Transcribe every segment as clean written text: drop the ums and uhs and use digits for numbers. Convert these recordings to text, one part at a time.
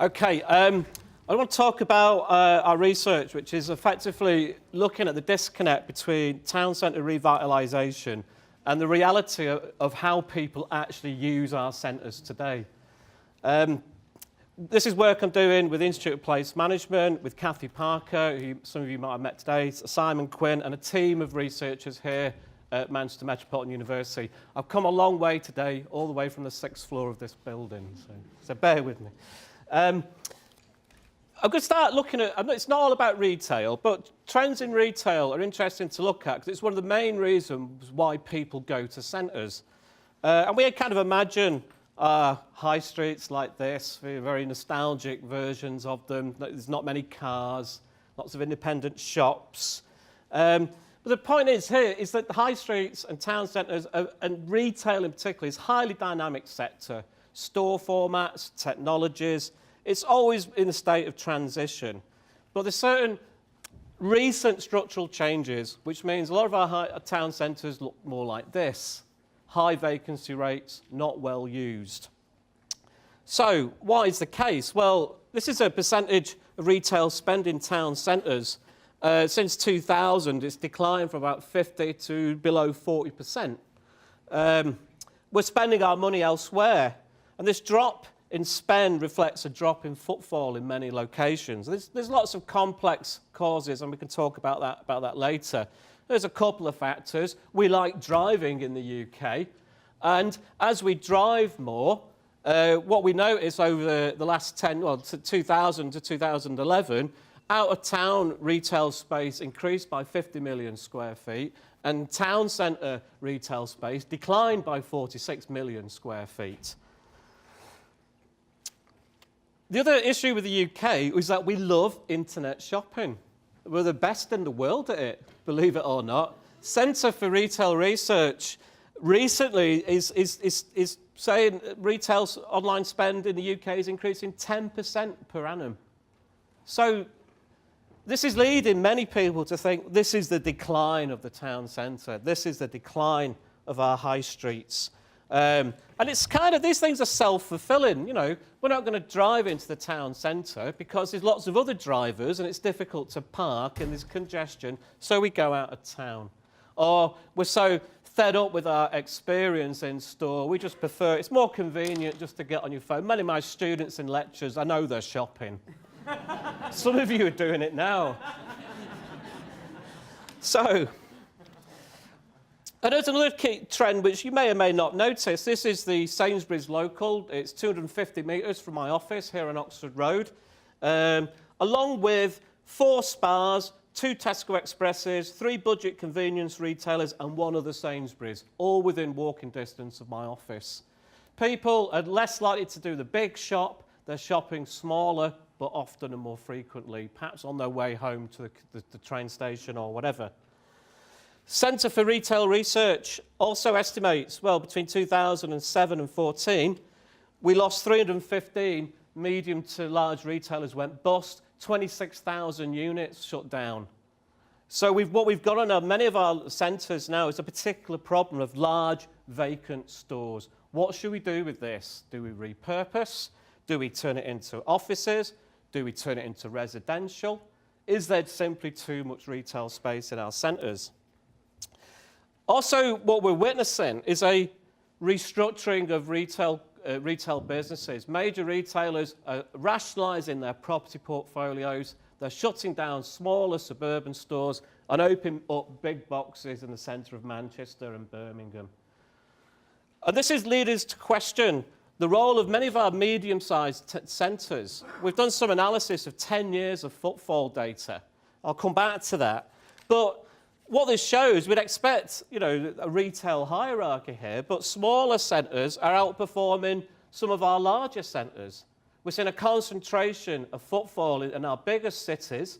Okay, I want to talk about our research, which is effectively looking at the disconnect between town centre revitalisation and the reality of how people actually use our centres today. This is work I'm doing with the Institute of Place Management, with Kathy Parker, who some of you might have met today, Simon Quinn, and a team of researchers here at Manchester Metropolitan University. I've come a long way today, all the way from the 6th floor of this building, so bear with me. I'm going to start looking at, it's not all about retail, but trends in retail are interesting to look at because it's one of the main reasons why people go to centres. And we kind of imagine high streets like this, very nostalgic versions of them. There's not many cars, lots of independent shops. But the point is here is that high streets and town centres, and retail in particular, is a highly dynamic sector. Store formats, technologies, it's always in a state of transition. But there's certain recent structural changes, which means a lot of our town centres look more like this. High vacancy rates, not well used. So, what is the case? Well, this is a percentage of retail spend in town centres. Since 2000, it's declined from about 50 to below 40%. We're spending our money elsewhere, and this drop in spend reflects a drop in footfall in many locations. There's lots of complex causes, and we can talk about that later. There's a couple of factors. We like driving in the UK, and as we drive more, what we notice over the last 2000 to 2011, out-of-town retail space increased by 50 million square feet, and town centre retail space declined by 46 million square feet. The other issue with the UK is that we love internet shopping. We're the best in the world at it, believe it or not. Centre for Retail Research recently is saying retail online spend in the UK is increasing 10% per annum. So this is leading many people to think this is the decline of the town centre. This is the decline of our high streets. And it's kind of, these things are self-fulfilling, you know. We're not going to drive into the town centre because there's lots of other drivers and it's difficult to park and there's congestion, so we go out of town. Or we're so fed up with our experience in store, we just prefer, it's more convenient just to get on your phone. Many of my students in lectures, I know they're shopping. Some of you are doing it now. So, and there's another key trend which you may or may not notice. This is the Sainsbury's local. It's 250 metres from my office here on Oxford Road, along with 4 Spars, 2 Tesco Expresses, 3 budget convenience retailers and 1 other Sainsbury's, all within walking distance of my office. People are less likely to do the big shop. They're shopping smaller, but often and more frequently, perhaps on their way home to the train station or whatever. Centre for Retail Research also estimates, well, between 2007 and 2014, we lost 315 medium to large retailers went bust, 26,000 units shut down. So what we've got on many of our centres now is a particular problem of large vacant stores. What should we do with this? Do we repurpose? Do we turn it into offices? Do we turn it into residential? Is there simply too much retail space in our centres? Also, what we're witnessing is a restructuring of retail businesses. Major retailers are rationalising their property portfolios. They're shutting down smaller suburban stores and opening up big boxes in the centre of Manchester and Birmingham. And this is leading us to question the role of many of our medium-sized centres. We've done some analysis of 10 years of footfall data. I'll come back to that. But what this shows, we'd expect, you know, a retail hierarchy here, but smaller centres are outperforming some of our larger centres. We're seeing a concentration of footfall in our biggest cities,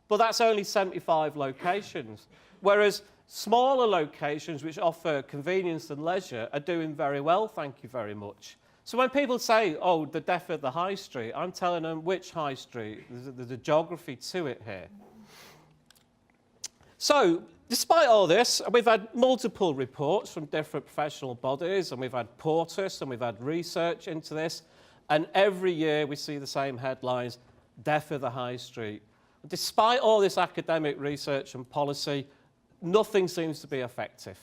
but that's only 75 locations. Whereas smaller locations which offer convenience and leisure are doing very well, thank you very much. So when people say, oh, the death of the high street, I'm telling them which high street. There's a geography to it here. So, despite all this, we've had multiple reports from different professional bodies, and we've had Portus, and we've had research into this, And every year we see the same headlines, death of the high street. Despite all this academic research and policy, nothing seems to be effective.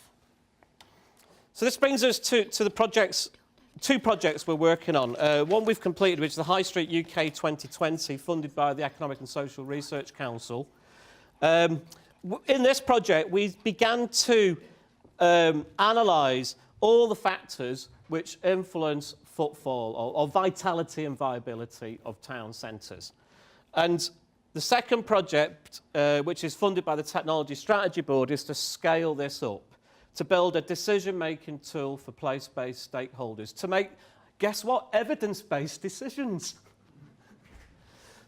So this brings us to the projects, two projects we're working on. One we've completed, which is the High Street UK 2020, funded by the Economic and Social Research Council. In this project, we began to analyse all the factors which influence footfall or vitality and viability of town centres. And the second project, which is funded by the Technology Strategy Board, is to scale this up, to build a decision-making tool for place-based stakeholders, to make, guess what, evidence-based decisions.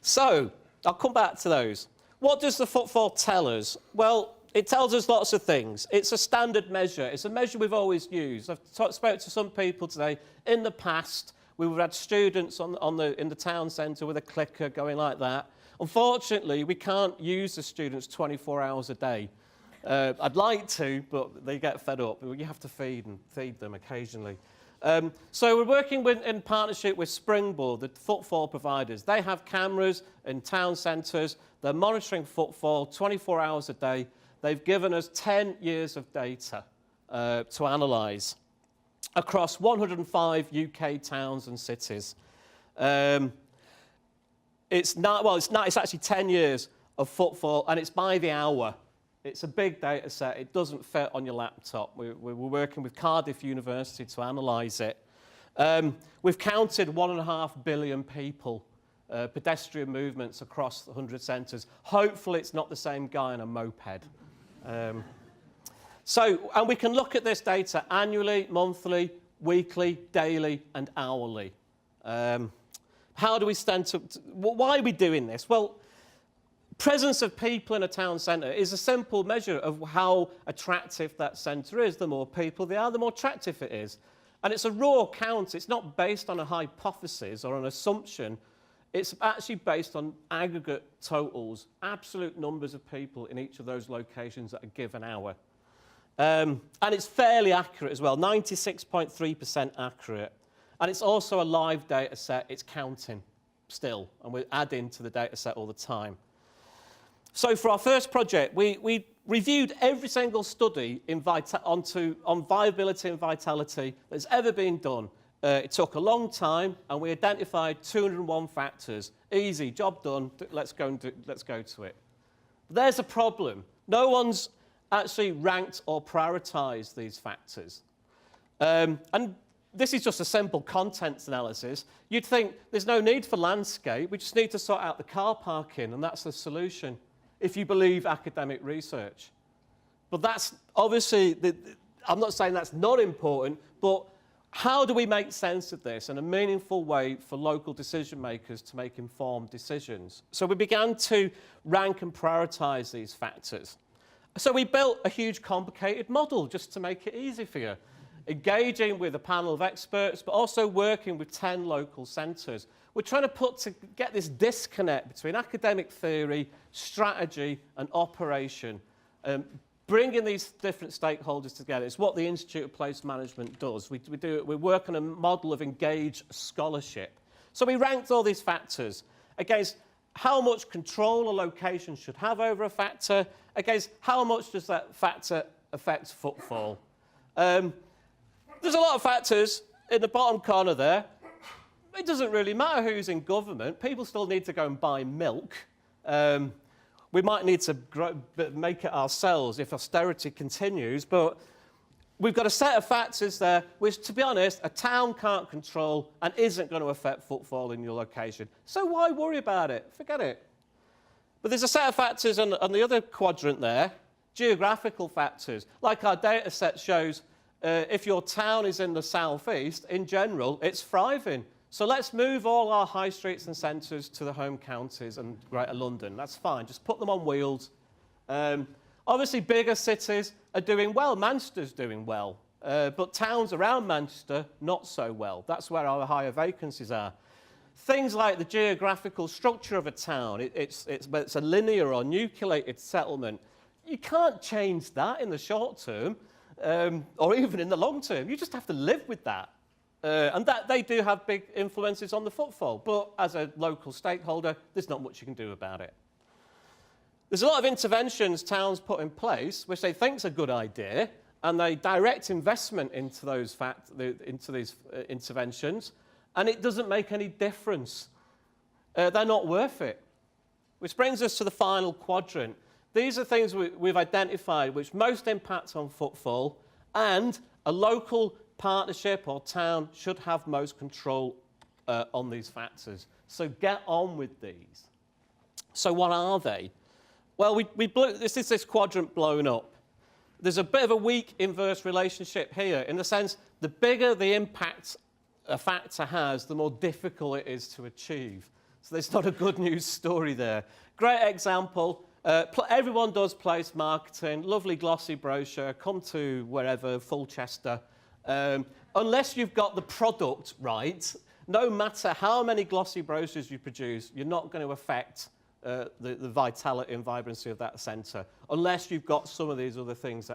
So, I'll come back to those. What does the footfall tell us? Well, it tells us lots of things. It's a standard measure. It's a measure we've always used. I've spoke to some people today. In the past, we've had students in the town centre with a clicker going like that. Unfortunately, we can't use the students 24 hours a day. I'd like to, but they get fed up. You have to feed them occasionally. So we're working in partnership with Springboard, the footfall providers. They have cameras in town centres. They're monitoring footfall 24 hours a day. They've given us 10 years of data to analyse across 105 UK towns and cities. It's actually 10 years of footfall, and it's by the hour. It's a big data set. It doesn't fit on your laptop. We're working with Cardiff University to analyse it. We've counted 1.5 billion people, pedestrian movements across the 100 centres. Hopefully it's not the same guy on a moped. And we can look at this data annually, monthly, weekly, daily and hourly. How do we stand to why are we doing this? Well, presence of people in a town centre is a simple measure of how attractive that centre is. The more people there are, the more attractive it is. And it's a raw count. It's not based on a hypothesis or an assumption. It's actually based on aggregate totals, absolute numbers of people in each of those locations at a given hour. And it's fairly accurate as well, 96.3% accurate. And it's also a live data set. It's counting still, and we're adding to the data set all the time. So for our first project, we reviewed every single study on viability and vitality that's ever been done. It took a long time, and we identified 201 factors. Easy, job done, let's go to it. But there's a problem. No one's actually ranked or prioritised these factors. And this is just a simple contents analysis. You'd think there's no need for landscape, we just need to sort out the car parking, and that's the solution, if you believe academic research. But that's obviously, I'm not saying that's not important, but how do we make sense of this in a meaningful way for local decision makers to make informed decisions? So we began to rank and prioritise these factors. So we built a huge complicated model just to make it easy for you, engaging with a panel of experts, but also working with 10 local centres. We're trying to get this disconnect between academic theory, strategy and operation, bringing these different stakeholders together. It's what the Institute of Place Management does. We work on a model of engaged scholarship. So we ranked all these factors against how much control a location should have over a factor, against how much does that factor affect footfall. There's a lot of factors in the bottom corner there. It doesn't really matter who's in government. People still need to go and buy milk. We might need to make it ourselves if austerity continues, but we've got a set of factors there which, to be honest, a town can't control and isn't going to affect footfall in your location. So why worry about it? Forget it. But there's a set of factors on the other quadrant there, geographical factors. Like our data set shows, if your town is in the southeast, in general, it's thriving. So let's move all our high streets and centres to the home counties and Greater London. That's fine. Just put them on wheels. Obviously, bigger cities are doing well. Manchester's doing well. But towns around Manchester, not so well. That's where our higher vacancies are. Things like the geographical structure of a town, it's a linear or nucleated settlement. You can't change that in the short term, or even in the long term. You just have to live with that. And that they do have big influences on the footfall. But as a local stakeholder, there's not much you can do about it. There's a lot of interventions towns put in place, which they think is a good idea, and they direct investment into these interventions, and it doesn't make any difference. They're not worth it. Which brings us to the final quadrant. These are things we've identified which most impact on footfall, and a local partnership or town should have most control on these factors. So get on with these. So what are they? Well, this is this quadrant blown up. There's a bit of a weak inverse relationship here, in the sense the bigger the impact a factor has, the more difficult it is to achieve. So there's not a good news story there. Great example. Everyone does place marketing, lovely glossy brochure, come to wherever, Fulchester. Unless you've got the product right, no matter how many glossy brochures you produce, you're not going to affect the vitality and vibrancy of that centre, unless you've got some of these other things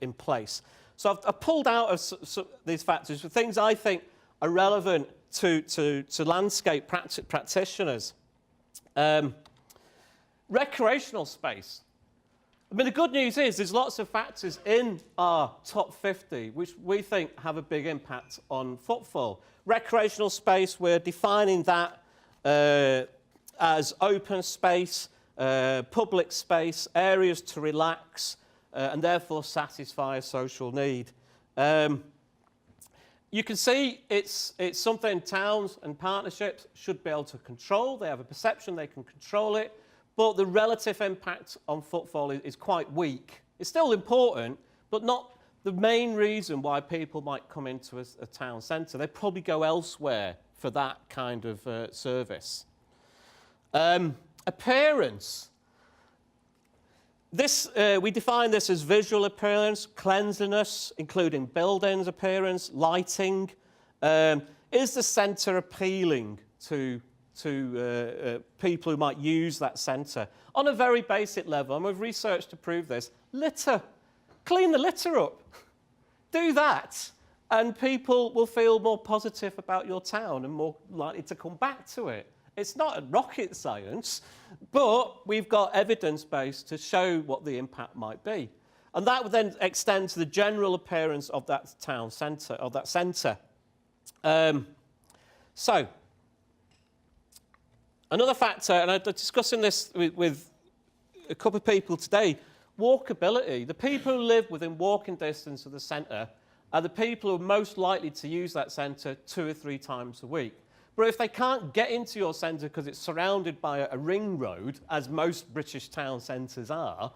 in place. So I've pulled out of these factors for things I think are relevant to landscape practitioners. Recreational space. I mean, the good news is there's lots of factors in our top 50 which we think have a big impact on footfall. Recreational space, we're defining that as open space, public space, areas to relax, and therefore satisfy a social need. You can see it's something towns and partnerships should be able to control. They have a perception they can control it, but the relative impact on footfall is quite weak. It's still important, but not the main reason why people might come into a town centre. They probably go elsewhere for that kind of service. Appearance. We define this as visual appearance, cleanliness, including buildings appearance, lighting. Is the centre appealing to people who might use that centre? On a very basic level, and we've researched to prove this, litter. Clean the litter up. Do that, and people will feel more positive about your town and more likely to come back to it. It's not rocket science, but we've got evidence base to show what the impact might be. And that would then extend to the general appearance of that town centre, of that centre. So, another factor, and I'm discussing this with a couple of people today, walkability. The people who live within walking distance of the centre are the people who are most likely to use that centre 2 or 3 times a week. But if they can't get into your centre because it's surrounded by a ring road, as most British town centres are,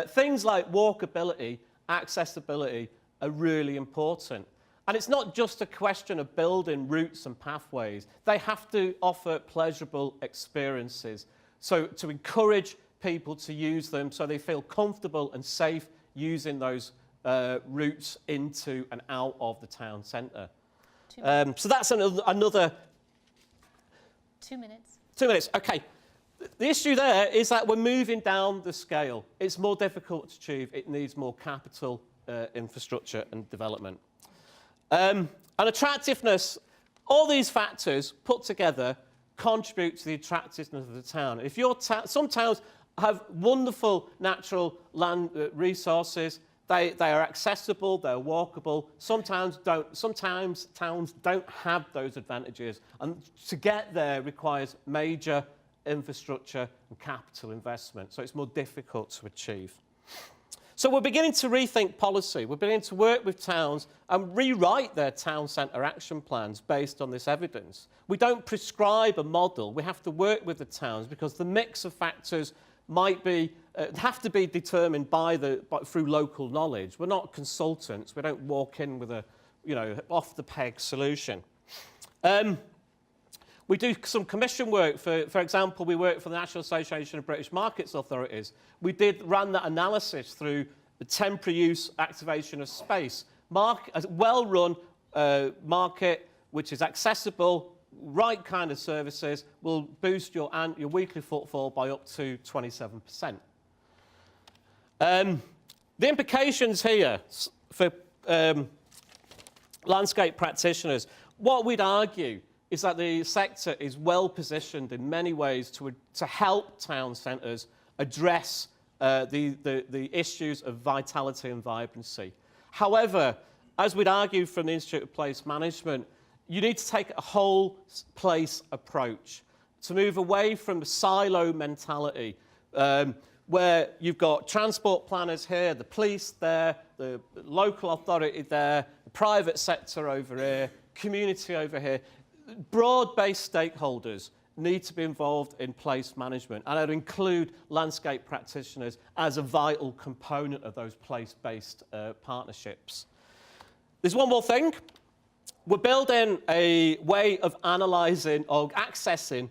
things like walkability, accessibility are really important. And it's not just a question of building routes and pathways. They have to offer pleasurable experiences, so to encourage people to use them so they feel comfortable and safe using those routes into and out of the town centre. So that's another... 2 minutes. 2 minutes, OK. The issue there is that we're moving down the scale. It's more difficult to achieve. It needs more capital, infrastructure and development. And attractiveness, all these factors put together contribute to the attractiveness of the town. If some towns have wonderful natural land resources, they are accessible, they're walkable. Sometimes towns don't have those advantages, and to get there requires major infrastructure and capital investment, so it's more difficult to achieve. So we're beginning to rethink policy. We're beginning to work with towns and rewrite their town centre action plans based on this evidence. We don't prescribe a model. We have to work with the towns because the mix of factors might be have to be determined through local knowledge. We're not consultants. We don't walk in with a off-the-peg solution. We do some commission work. For example, we work for the National Association of British Markets Authorities. We ran that analysis through the temporary use activation of space. A well-run market which is accessible, right kind of services, will boost your weekly footfall by up to 27%. The implications here for landscape practitioners. What we'd argue is that the sector is well positioned in many ways to help town centres address the issues of vitality and vibrancy. However, as we'd argue from the Institute of Place Management, you need to take a whole place approach to move away from the silo mentality where you've got transport planners here, the police there, the local authority there, the private sector over here, community over here. Broad-based stakeholders need to be involved in place management, and I'd include landscape practitioners as a vital component of those place-based partnerships. There's one more thing. We're building a way of analysing or accessing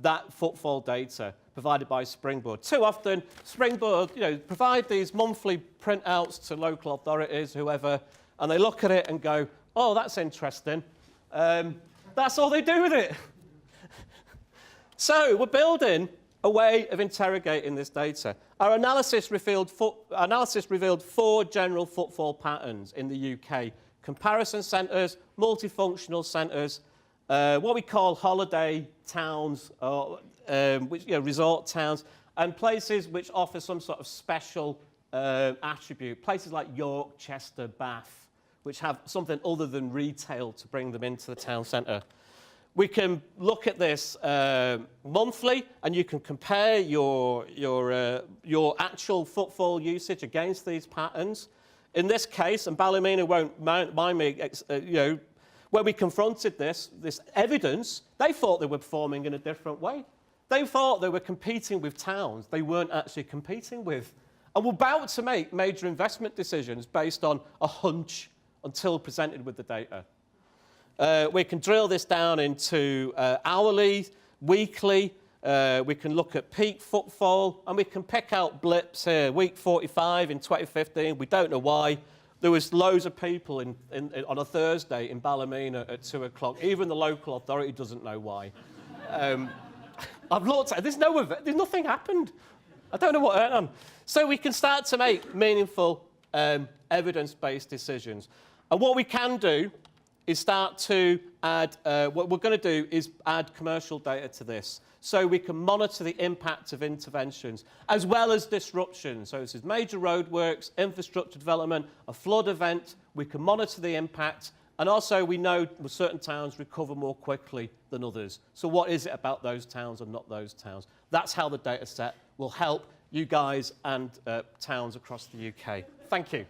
that footfall data provided by Springboard. Too often, Springboard, provide these monthly printouts to local authorities, whoever, and they look at it and go, oh, that's interesting. That's all they do with it. So we're building a way of interrogating this data. Our analysis revealed 4 general footfall patterns in the UK. Comparison centres, multifunctional centres, what we call holiday towns, resort towns, and places which offer some sort of special attribute. Places like York, Chester, Bath, which have something other than retail to bring them into the town centre. We can look at this monthly, and you can compare your actual footfall usage against these patterns. In this case, and Ballymena won't mind me, when we confronted this evidence, they thought they were performing in a different way. They thought they were competing with towns they weren't actually competing with. And we're about to make major investment decisions based on a hunch until presented with the data. We can drill this down into hourly, weekly. We can look at peak footfall, and we can pick out blips here. Week 45 in 2015, we don't know why. There was loads of people on a Thursday in Ballymena at 2 o'clock. Even the local authority doesn't know why. I've looked at it. There's nothing happened. I don't know what went on. So we can start to make meaningful evidence-based decisions. And what we can do is start to add, what we're going to do is add commercial data to this, so we can monitor the impact of interventions, as well as disruption. So this is major roadworks, infrastructure development, a flood event. We can monitor the impact, and also we know certain towns recover more quickly than others. So what is it about those towns and not those towns? That's how the data set will help you guys and towns across the UK. Thank you.